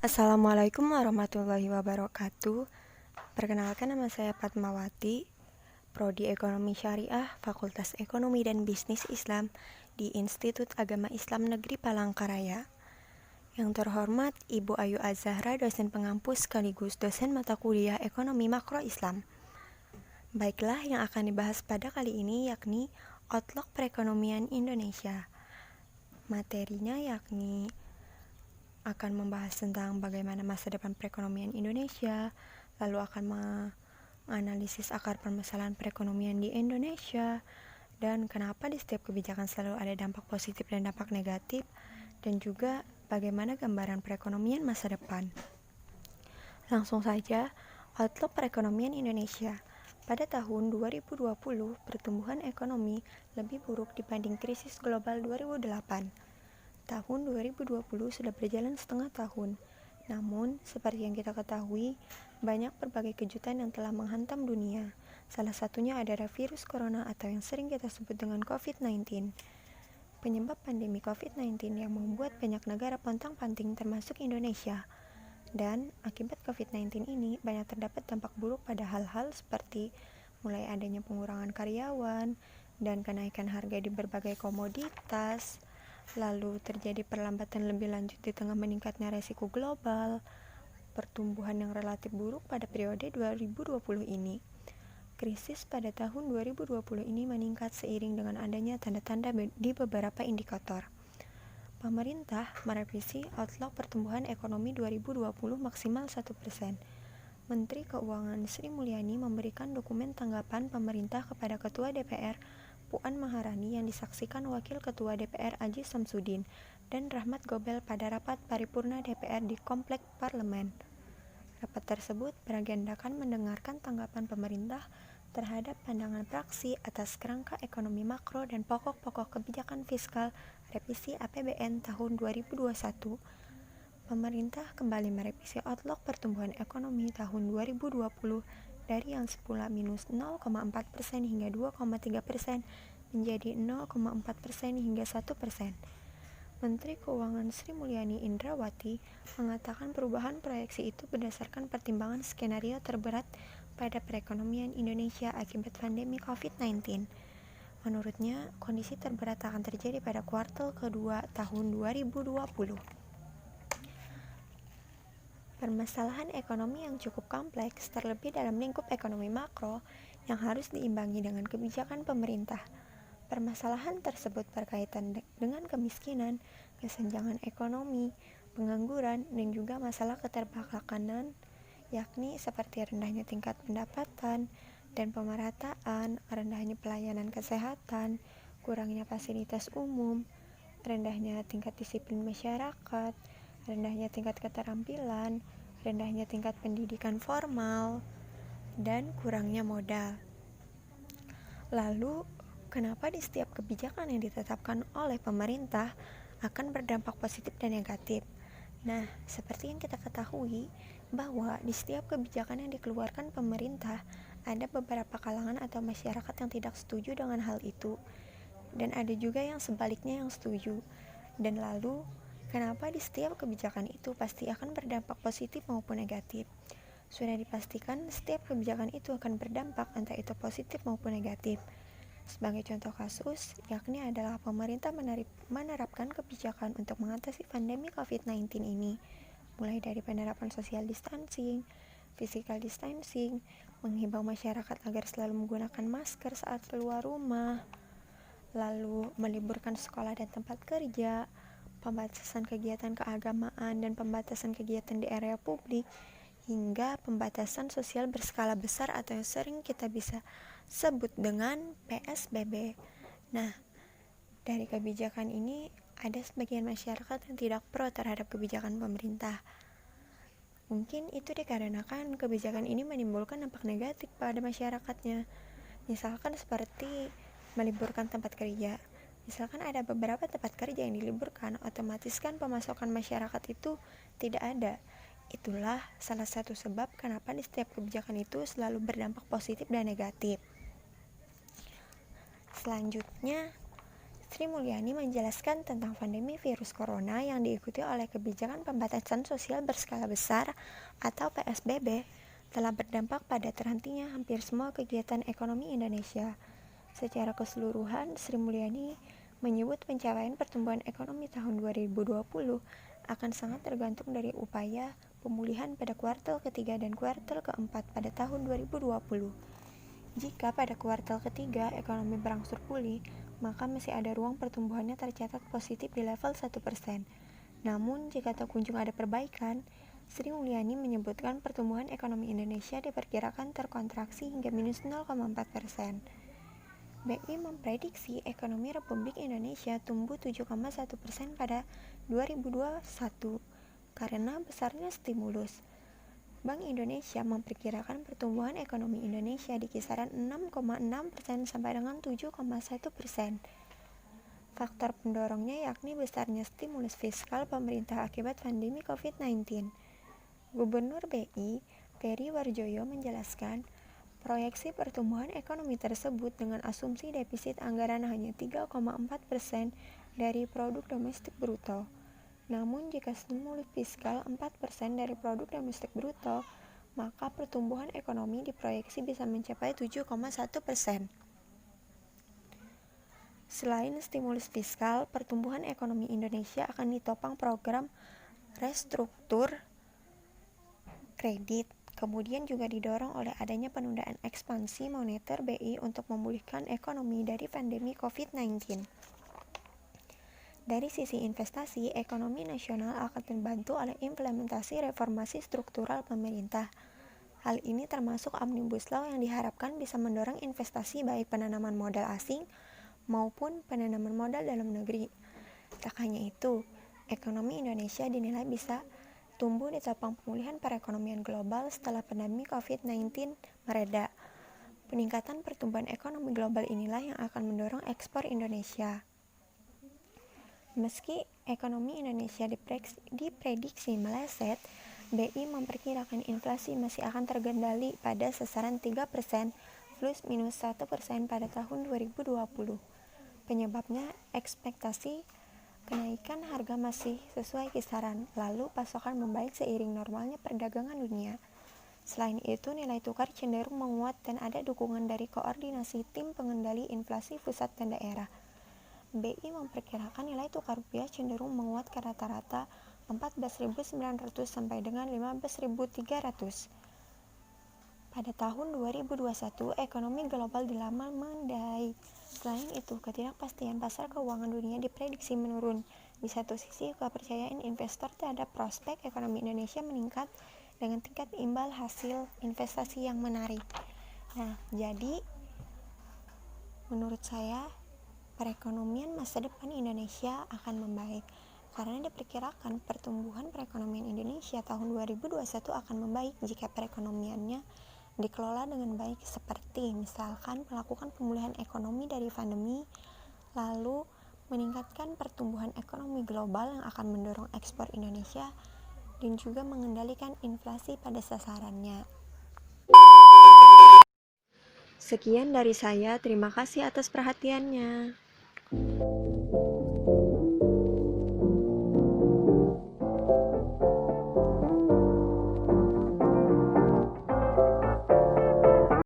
Assalamualaikum warahmatullahi wabarakatuh. Perkenalkan, nama saya Fatmawati, Prodi Ekonomi Syariah, Fakultas Ekonomi dan Bisnis Islam di Institut Agama Islam Negeri Palangkaraya. Yang terhormat Ibu Ayu Az-Zahra, dosen pengampus sekaligus dosen mata kuliah Ekonomi Makro Islam. Baiklah, yang akan dibahas pada kali ini yakni Outlook Perekonomian Indonesia. Materinya yakni akan membahas tentang bagaimana masa depan perekonomian Indonesia, lalu akan menganalisis akar permasalahan perekonomian di Indonesia, dan kenapa di setiap kebijakan selalu ada dampak positif dan dampak negatif, dan juga bagaimana gambaran perekonomian masa depan. Langsung saja, Outlook Perekonomian Indonesia. Pada tahun 2020, pertumbuhan ekonomi lebih buruk dibanding krisis global 2008. Tahun 2020 sudah berjalan setengah tahun. Namun, seperti yang kita ketahui, banyak berbagai kejutan yang telah menghantam dunia. Salah satunya adalah virus corona atau yang sering kita sebut dengan COVID-19. Penyebab pandemi COVID-19 yang membuat banyak negara pontang-panting termasuk Indonesia. Dan akibat COVID-19 ini banyak terdapat dampak buruk pada hal-hal seperti mulai adanya pengurangan karyawan dan kenaikan harga di berbagai komoditas. Lalu terjadi perlambatan lebih lanjut di tengah meningkatnya resiko global, pertumbuhan yang relatif buruk pada periode 2020 ini. Krisis pada tahun 2020 ini meningkat seiring dengan adanya tanda-tanda di beberapa indikator. Pemerintah merevisi Outlook Pertumbuhan Ekonomi 2020 maksimal 1%. Menteri Keuangan Sri Mulyani memberikan dokumen tanggapan pemerintah kepada Ketua DPR Puan Maharani yang disaksikan Wakil Ketua DPR Aji Samsudin dan Rahmat Gobel pada rapat paripurna DPR di Komplek Parlemen. Rapat tersebut beragendakan mendengarkan tanggapan pemerintah terhadap pandangan praksi atas kerangka ekonomi makro dan pokok-pokok kebijakan fiskal revisi APBN tahun 2021. Pemerintah kembali merevisi Outlook Pertumbuhan Ekonomi tahun 2020 dari yang semula minus 0,4% hingga 2,3% menjadi 0,4% hingga 1%. Menteri Keuangan Sri Mulyani Indrawati mengatakan perubahan proyeksi itu berdasarkan pertimbangan skenario terberat pada perekonomian Indonesia akibat pandemi COVID-19. Menurutnya, kondisi terberat akan terjadi pada kuartal kedua tahun 2020. Permasalahan ekonomi yang cukup kompleks, terlebih dalam lingkup ekonomi makro yang harus diimbangi dengan kebijakan pemerintah. Permasalahan tersebut berkaitan dengan kemiskinan, kesenjangan ekonomi, pengangguran, dan juga masalah keterbelakangan, yakni seperti rendahnya tingkat pendapatan dan pemerataan, rendahnya pelayanan kesehatan, kurangnya fasilitas umum, rendahnya tingkat disiplin masyarakat, rendahnya tingkat keterampilan, rendahnya tingkat pendidikan formal, dan kurangnya modal. Lalu, kenapa di setiap kebijakan yang ditetapkan oleh pemerintah akan berdampak positif dan negatif? Nah, seperti yang kita ketahui, bahwa di setiap kebijakan yang dikeluarkan pemerintah, ada beberapa kalangan atau masyarakat yang tidak setuju dengan hal itu, dan ada juga yang sebaliknya yang setuju. Dan lalu, kenapa di setiap kebijakan itu pasti akan berdampak positif maupun negatif? Sudah dipastikan setiap kebijakan itu akan berdampak entah itu positif maupun negatif. Sebagai contoh kasus, yakni adalah pemerintah menerapkan kebijakan untuk mengatasi pandemi COVID-19 ini, mulai dari penerapan social distancing, physical distancing, menghimbau masyarakat agar selalu menggunakan masker saat keluar rumah, lalu meliburkan sekolah dan tempat kerja, pembatasan kegiatan keagamaan dan pembatasan kegiatan di area publik, hingga pembatasan sosial berskala besar atau yang sering kita bisa sebut dengan PSBB. Nah, dari kebijakan ini ada sebagian masyarakat yang tidak pro terhadap kebijakan pemerintah. Mungkin itu dikarenakan kebijakan ini menimbulkan dampak negatif pada masyarakatnya. Misalkan seperti meliburkan tempat kerja. Misalkan ada beberapa tempat kerja yang diliburkan, otomatis kan pemasukan masyarakat itu tidak ada. Itulah salah satu sebab kenapa di setiap kebijakan itu selalu berdampak positif dan negatif. Selanjutnya, Sri Mulyani menjelaskan tentang pandemi virus corona yang diikuti oleh kebijakan pembatasan sosial berskala besar atau PSBB telah berdampak pada terhentinya hampir semua kegiatan ekonomi Indonesia. Secara keseluruhan, Sri Mulyani menyebut pencapaian pertumbuhan ekonomi tahun 2020 akan sangat tergantung dari upaya pemulihan pada kuartal ketiga dan kuartal keempat pada tahun 2020. Jika pada kuartal ketiga ekonomi berangsur pulih, maka masih ada ruang pertumbuhannya tercatat positif di level 1%. Namun, jika tak kunjung ada perbaikan, Sri Mulyani menyebutkan pertumbuhan ekonomi Indonesia diperkirakan terkontraksi hingga minus 0,4%. BI memprediksi ekonomi Republik Indonesia tumbuh 7,1% pada 2021 karena besarnya stimulus. Bank Indonesia memperkirakan pertumbuhan ekonomi Indonesia di kisaran 6,6% sampai dengan 7,1%. Faktor pendorongnya yakni besarnya stimulus fiskal pemerintah akibat pandemi COVID-19. Gubernur BI, Peri Warjio menjelaskan, proyeksi pertumbuhan ekonomi tersebut dengan asumsi defisit anggaran hanya 3,4% dari produk domestik bruto. Namun jika stimulus fiskal 4% dari produk domestik bruto, maka pertumbuhan ekonomi diproyeksi bisa mencapai 7,1%. Selain stimulus fiskal, pertumbuhan ekonomi Indonesia akan ditopang program restruktur kredit. Kemudian juga didorong oleh adanya penundaan ekspansi moneter BI untuk memulihkan ekonomi dari pandemi COVID-19. Dari sisi investasi, ekonomi nasional akan terbantu oleh implementasi reformasi struktural pemerintah. Hal ini termasuk Omnibus Law yang diharapkan bisa mendorong investasi baik penanaman modal asing maupun penanaman modal dalam negeri. Tak hanya itu, ekonomi Indonesia dinilai bisa tumbuh ditopang pemulihan perekonomian global setelah pandemi COVID-19 mereda. Peningkatan pertumbuhan ekonomi global inilah yang akan mendorong ekspor Indonesia. Meski ekonomi Indonesia diprediksi meleset, BI memperkirakan inflasi masih akan terkendali pada sasaran 3% plus minus 1% pada tahun 2020. Penyebabnya ekspektasi kenaikan harga masih sesuai kisaran, lalu pasokan membaik seiring normalnya perdagangan dunia. Selain itu, nilai tukar cenderung menguat dan ada dukungan dari koordinasi tim pengendali inflasi pusat dan daerah. BI memperkirakan nilai tukar rupiah cenderung menguat ke rata-rata 14.900 sampai dengan 15.300. Pada tahun 2021, ekonomi global dilama membaik. Selain itu, ketidakpastian pasar keuangan dunia diprediksi menurun. Di satu sisi, kepercayaan investor terhadap prospek ekonomi Indonesia meningkat dengan tingkat imbal hasil investasi yang menarik. Jadi menurut saya perekonomian masa depan Indonesia akan membaik karena diperkirakan pertumbuhan perekonomian Indonesia tahun 2021 akan membaik jika perekonomiannya dikelola dengan baik seperti misalkan melakukan pemulihan ekonomi dari pandemi, lalu meningkatkan pertumbuhan ekonomi global yang akan mendorong ekspor Indonesia dan juga mengendalikan inflasi pada sasarannya. Sekian dari saya, terima kasih atas perhatiannya.